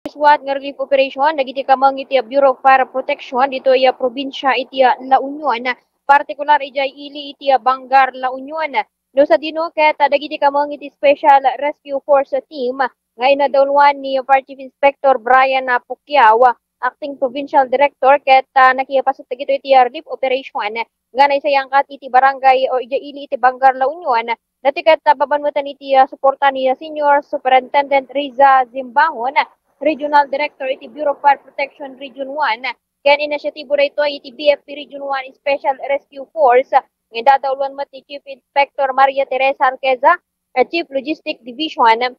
SWAT nga relief operation dagiti kamang iti Bureau of Fire Protection dito iya probinsya iti La Union, partikular ijay ili iti Bangar La Union. No sa dino ket dagiti kamang iti Special Rescue Force team nga inadawlan ni Fire Chief Inspector Brian Pukiaw, acting provincial director ket nakiyapasot dagito iti relief operation nga naisayangkat iti barangay o ijay ili iti Bangar La Union. Dati ket babanmutan iti suporta ni Senior Superintendent Riza Zimbangon, Regional Director iti Bureau of Fire Protection Region 1, ken inisyatibo ito iti BFP Region 1 Special Rescue Force, nga dadawlan mo ti Chief Inspector Maria Teresa Arqueza, Chief Logistic Division,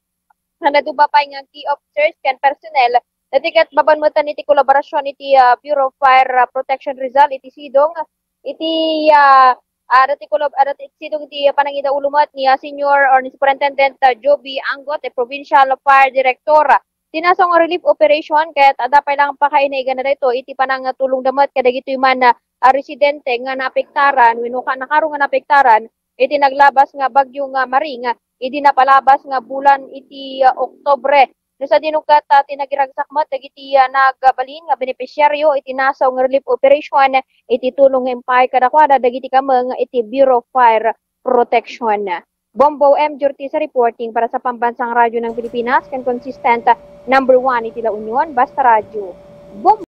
na nadubapay nga key officers ken personnel, datikat babanmutan iti kolaborasyon iti Bureau of Fire Protection Rizal, iti Sidong, iti dati sidong iti panangida ulumat ni Senior or ni Superintendent Joby Angot, Provincial Fire Director. Tinasong relief operation ket adapay lang pakainaigan na dito iti panang tulong damat kadagito man residente nga naapektaran wenno ka nakarong nga naapektaran iti naglabas nga bagyo nga Maring iti napalabas nga bulan iti Oktubre. No sa dinukat tinagiragsakmat dagiti nagbalin nga benepisyaryo iti nasaw nga relief operation iti tulong empay kadakwada dagiti kameng iti Bureau of Fire Protection. Bombo M. Jortisa reporting para sa Pambansang Radyo ng Pilipinas, kan consistent #1 iti La Union, Basta Radyo. Bombo!